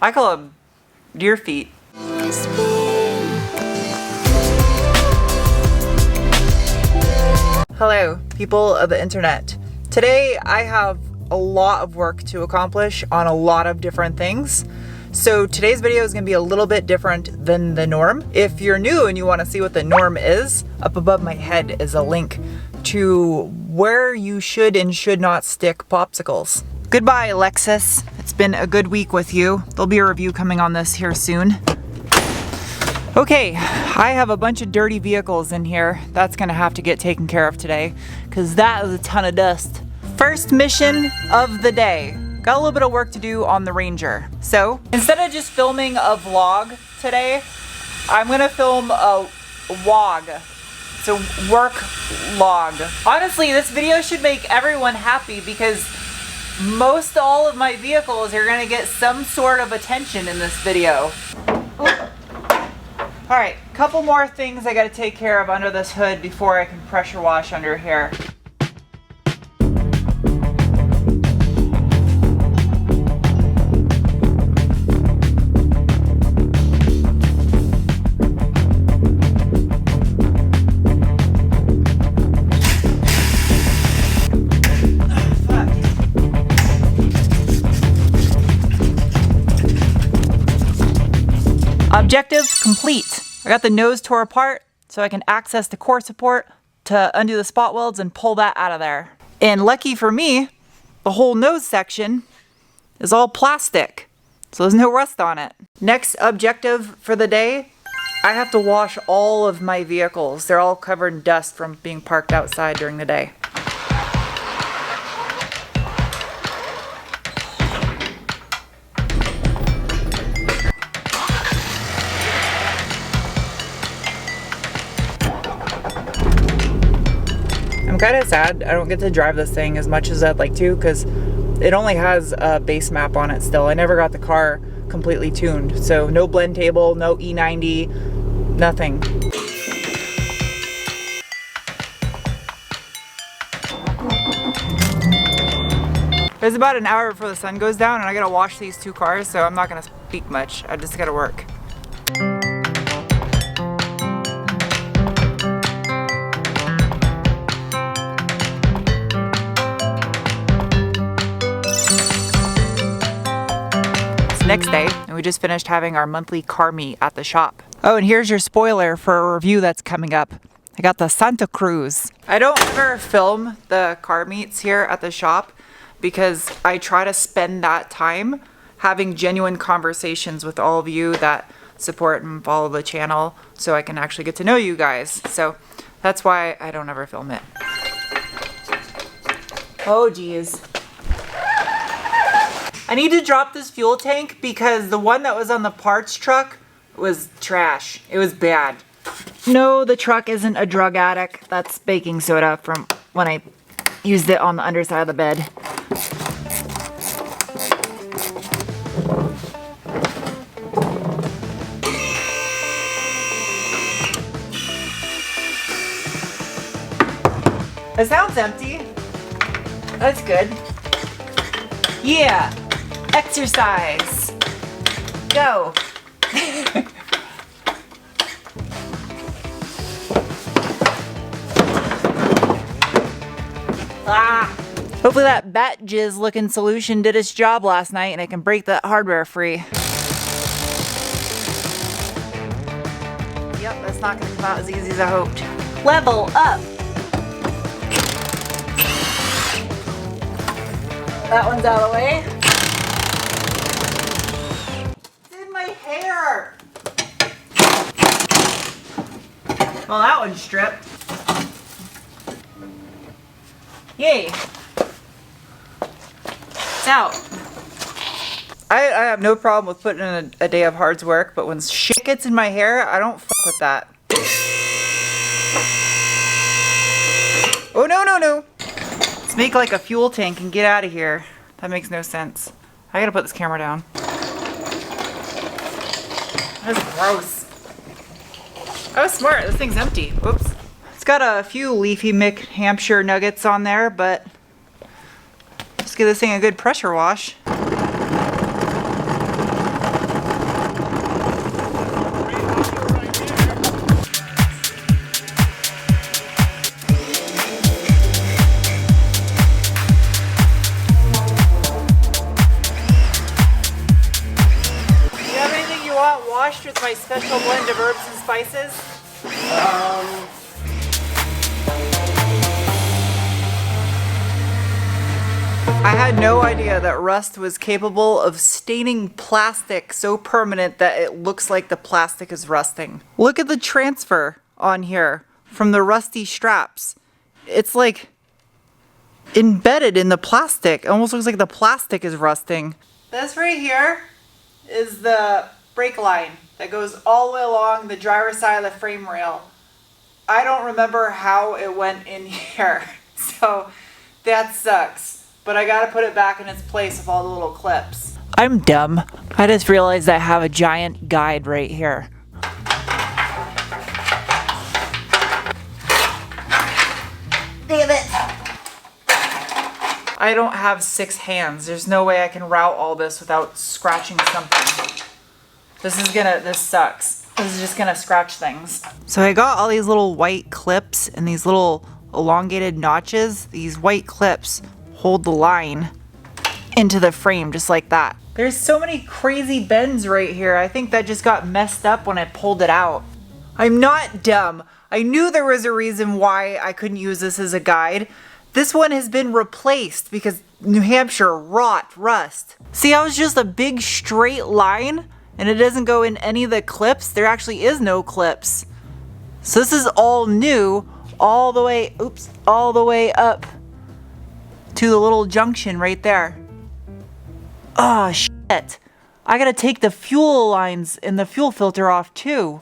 I call them deer feet. Hello, people of the internet. Today I have a lot of work to accomplish on a lot of different things. So today's video is going to be a little bit different than the norm. If you're new and you want to see what the norm is, up above my head is a link to where you should and should not stick popsicles. Goodbye, Alexis. It's been a good week with you. There'll be a review coming on this here soon. Okay, I have a bunch of dirty vehicles in here. That's gonna have to get taken care of today, because that is a ton of dust. First mission of the day. Got a little bit of work to do on the Ranger. So, instead of just filming a vlog today, I'm gonna film a WOG. It's a work log. Honestly, this video should make everyone happy because most all of my vehicles are gonna get some sort of attention in this video. All right, couple more things I gotta take care of under this hood before I can pressure wash under here. Objective complete. I got the nose tore apart so I can access the core support to undo the spot welds and pull that out of there. And lucky for me, the whole nose section is all plastic, so there's no rust on it. Next objective for the day, I have to wash all of my vehicles. They're all covered in dust from being parked outside during the day. I'm kind of sad I don't get to drive this thing as much as I'd like to because it only has a base map on it still. I never got the car completely tuned. So no blend table, no E90, nothing. There's about an hour before the sun goes down and I gotta wash these two cars, so I'm not gonna speak much. I just gotta work. Next day, and we just finished having our monthly car meet at the shop. Oh, and here's your spoiler for a review that's coming up. I got the Santa Cruz. I don't ever film the car meets here at the shop because I try to spend that time having genuine conversations with all of you that support and follow the channel so I can actually get to know you guys. So that's why I don't ever film it. Oh geez. I need to drop this fuel tank because the one that was on the parts truck was trash. It was bad. No, the truck isn't a drug addict. That's baking soda from when I used it on the underside of the bed. It sounds empty. That's good. Yeah. Exercise. Go. Ah. Hopefully that bat jizz looking solution did its job last night and I can break that hardware free. Yep, that's not going to come out as easy as I hoped. Level up. That one's out of the way. Hair. Well, that one's stripped. Yay. It's out. I have no problem with putting in a day of hard work, but when shit gets in my hair, I don't fuck with that. Oh, no, no, no. Let's make like a fuel tank and get out of here. That makes no sense. I gotta put this camera down. That's gross. Oh, smart. This thing's empty. Whoops. It's got a few leafy Mick Hampshire nuggets on there, but just give this thing a good pressure wash. washed with my special blend of herbs and spices? I had no idea that rust was capable of staining plastic so permanent that it looks like the plastic is rusting. Look at the transfer on here from the rusty straps. It's like embedded in the plastic. It almost looks like the plastic is rusting. This right here is the brake line that goes all the way along the driver's side of the frame rail. I don't remember how it went in here, so that sucks. But I gotta put it back in its place with all the little clips. I'm dumb. I just realized I have a giant guide right here. Damn it! I don't have 6 hands. There's no way I can route all this without scratching something. This sucks. This is just gonna scratch things. So I got all these little white clips and these little elongated notches. These white clips hold the line into the frame just like that. There's so many crazy bends right here. I think that just got messed up when I pulled it out. I'm not dumb. I knew there was a reason why I couldn't use this as a guide. This one has been replaced because New Hampshire rust. See how it's just a big straight line and it doesn't go in any of the clips? There actually is no clips. So this is all new, all the way up to the little junction right there. Oh shit. I gotta take the fuel lines and the fuel filter off too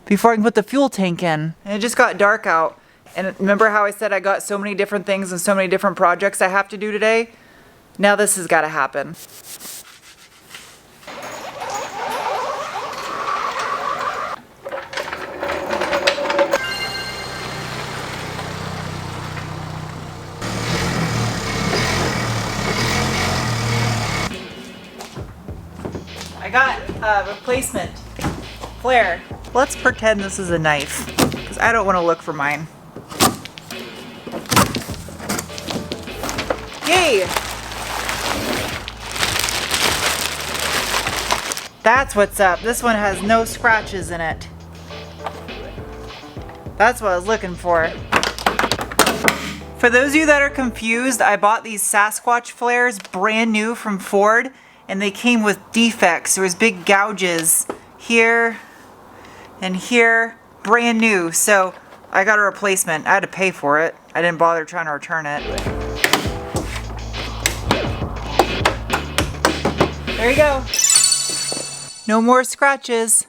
before I can put the fuel tank in. And it just got dark out. And remember how I said I got so many different things and so many different projects I have to do today? Now this has gotta happen. I got a replacement flare. Let's pretend this is a knife, because I don't want to look for mine. Yay! That's what's up. This one has no scratches in it. That's what I was looking for. For those of you that are confused, I bought these Sasquatch flares brand new from Ford, and they came with defects. There was big gouges here and here, brand new. So I got a replacement. I had to pay for it. I didn't bother trying to return it. There you go. No more scratches.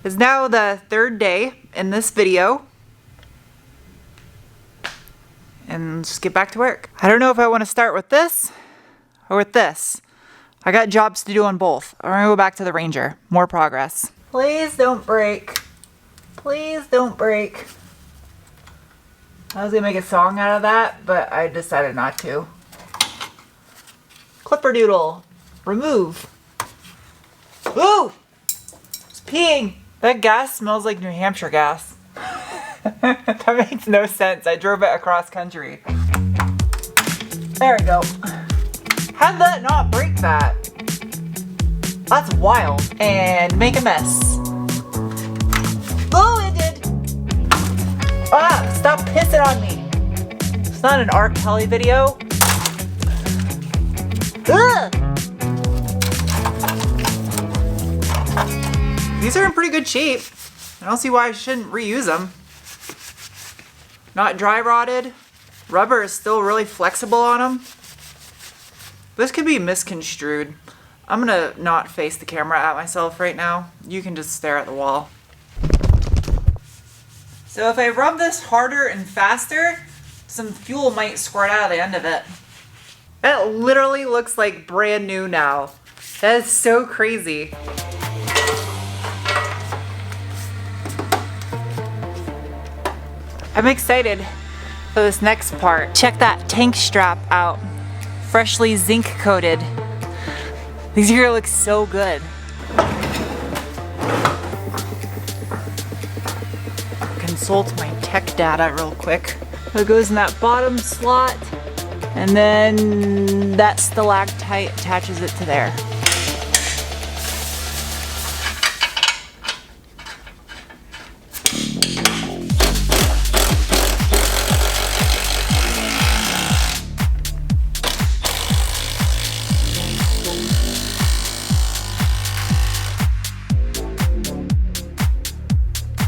It's now the 3rd day in this video. And just get back to work. I don't know if I want to start with this or with this. I got jobs to do on both. I'm gonna go back to the Ranger. More progress. Please don't break. Please don't break. I was gonna make a song out of that, but I decided not to. Clipperdoodle. Remove. Ooh! It's peeing. That gas smells like New Hampshire gas. That makes no sense. I drove it across country. There we go. How'd that not break that? That's wild. And make a mess. Oh, it did. Ah, stop pissing on me. It's not an R. Kelly video. Ugh. These are in pretty good shape. I don't see why I shouldn't reuse them. Not dry rotted. Rubber is still really flexible on them. This could be misconstrued. I'm gonna not face the camera at myself right now. You can just stare at the wall. So if I rub this harder and faster, some fuel might squirt out of the end of it. That literally looks like brand new now. That is so crazy. I'm excited for this next part. Check that tank strap out. Freshly zinc coated. These here look so good. Consult my tech data real quick. It goes in that bottom slot. And then that stalactite attaches it to there.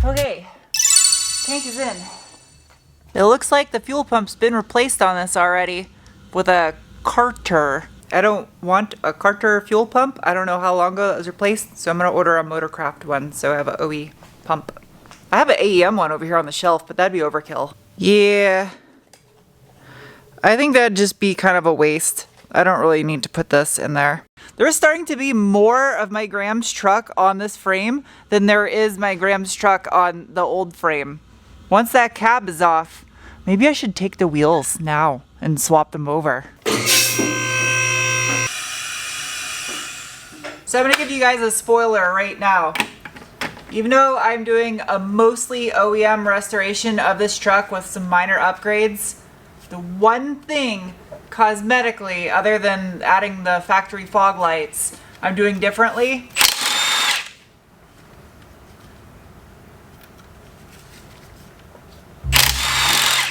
Okay, tank is in. It looks like the fuel pump's been replaced on this already with a Carter. I don't want a Carter fuel pump. I don't know how long ago it was replaced, so I'm gonna order a Motorcraft one so I have an OE pump. I have an AEM one over here on the shelf, but that'd be overkill. Yeah, I think that'd just be kind of a waste. I don't really need to put this in there. There's starting to be more of my Graham's truck on this frame than there is my Graham's truck on the old frame. Once that cab is off, maybe I should take the wheels now and swap them over. So I'm gonna give you guys a spoiler right now. Even though I'm doing a mostly OEM restoration of this truck with some minor upgrades, the one thing cosmetically, other than adding the factory fog lights, I'm doing differently.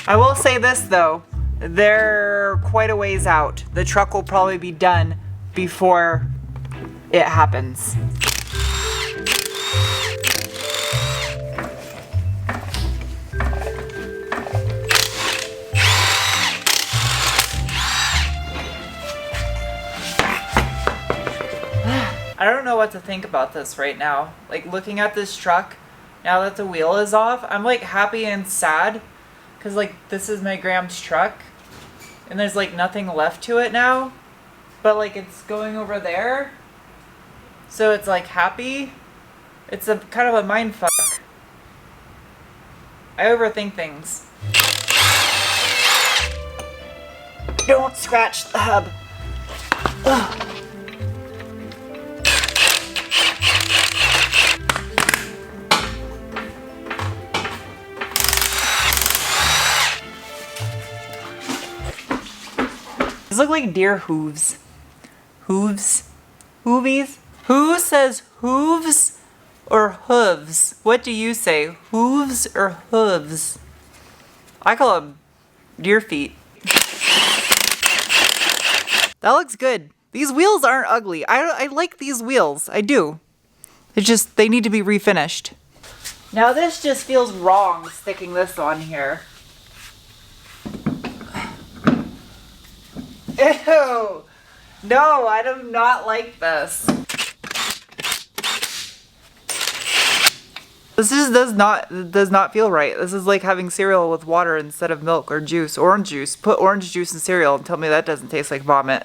I will say this though, they're quite a ways out. The truck will probably be done before it happens. I don't know what to think about this right now. Like, looking at this truck, now that the wheel is off, I'm like happy and sad. Cause like, this is my Graham's truck. And there's like nothing left to it now. But like, it's going over there. So it's like happy. It's a kind of a mind fuck. I overthink things. Don't scratch the hub. Ugh. These look like deer hooves. Hooves? Hoovies? Who says hooves or hooves? What do you say? Hooves or hooves? I call them deer feet. That looks good. These wheels aren't ugly. I like these wheels. I do. It's just, they need to be refinished. Now this just feels wrong, sticking this on here. Ew! No, I do not like this. This just does not feel right. This is like having cereal with water instead of milk or juice. Orange juice. Put orange juice in cereal and tell me that doesn't taste like vomit.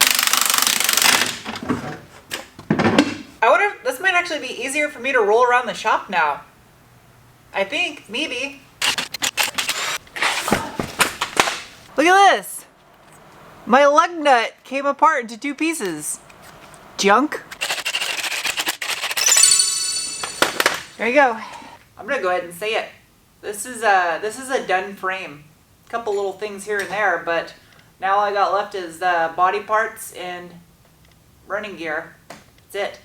I wonder if this might actually be easier for me to roll around the shop now. I think, maybe. Look at this! My lug nut came apart into 2 pieces. Junk. There you go. I'm gonna go ahead and say it. This is a done frame. A couple little things here and there, but now all I got left is the body parts and running gear. That's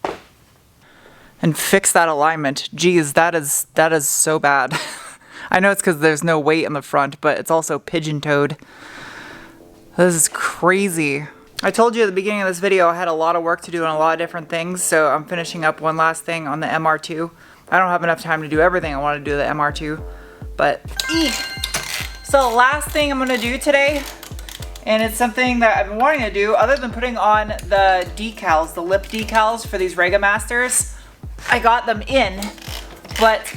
it. And fix that alignment. Geez, that is so bad. I know it's because there's no weight in the front, but it's also pigeon-toed. This is crazy. I told you at the beginning of this video I had a lot of work to do on a lot of different things, so I'm finishing up one last thing on the MR2. I don't have enough time to do everything I want to do to the MR2, but So the last thing I'm gonna do today, and it's something that I've been wanting to do, other than putting on the decals, the lip decals for these Rega Masters. I got them in, but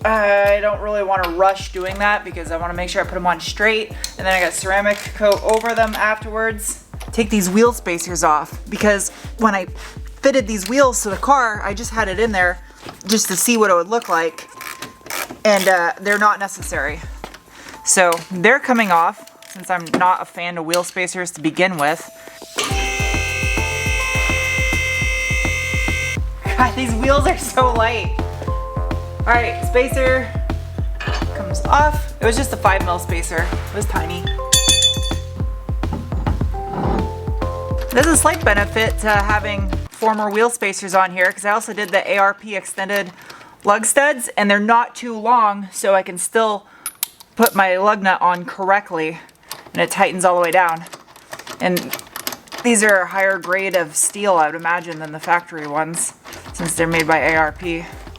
I don't really want to rush doing that because I want to make sure I put them on straight, and then I got ceramic coat over them afterwards. Take these wheel spacers off because when I fitted these wheels to the car, I just had it in there just to see what it would look like, and they're not necessary. So they're coming off since I'm not a fan of wheel spacers to begin with. God, these wheels are so light. All right, spacer comes off. It was just a 5mm spacer. It was tiny. There's a slight benefit to having former wheel spacers on here because I also did the ARP extended lug studs and they're not too long, so I can still put my lug nut on correctly and it tightens all the way down. And these are a higher grade of steel, I would imagine, than the factory ones since they're made by ARP.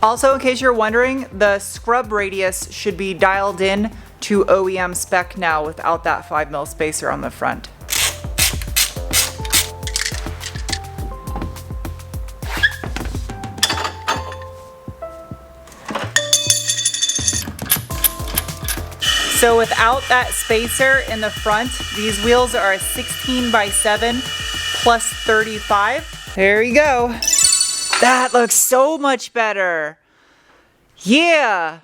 Also, in case you're wondering, the scrub radius should be dialed in to OEM spec now without that 5mm spacer on the front. So without that spacer in the front, these wheels are a 16x7 plus 35. There you go. That looks so much better. Yeah.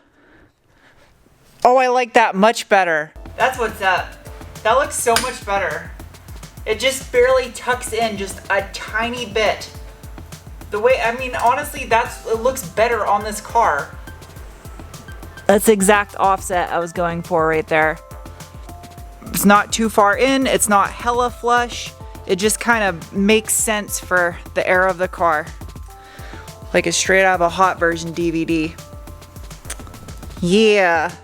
Oh, I like that much better. That's what's up. That looks so much better. It just barely tucks in just a tiny bit. The way, I mean, honestly, it looks better on this car. That's the exact offset I was going for right there. It's not too far in, it's not hella flush. It just kind of makes sense for the era of the car. Like it's straight out of a Hot Version DVD. Yeah.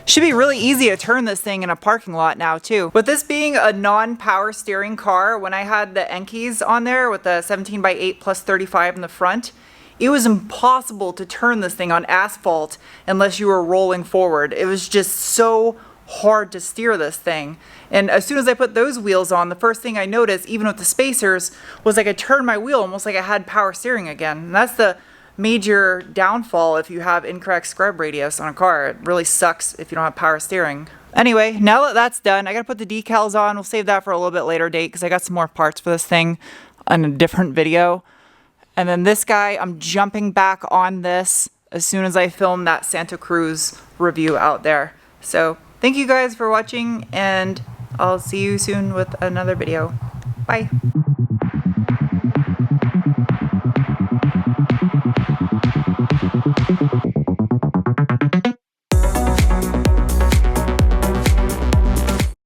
Should be really easy to turn this thing in a parking lot now too. With this being a non-power steering car, when I had the Enkis on there with the 17x8 plus 35 in the front, it was impossible to turn this thing on asphalt unless you were rolling forward. It was just so hard to steer this thing. And as soon as I put those wheels on, the first thing I noticed, even with the spacers, was like I turned my wheel almost like I had power steering again. And that's the major downfall if you have incorrect scrub radius on a car. It really sucks if you don't have power steering. Anyway, now that that's done, I gotta put the decals on. We'll save that for a little bit later date because I got some more parts for this thing on a different video. And then this guy, I'm jumping back on this as soon as I film that Santa Cruz review out there. So thank you guys for watching, and I'll see you soon with another video. Bye.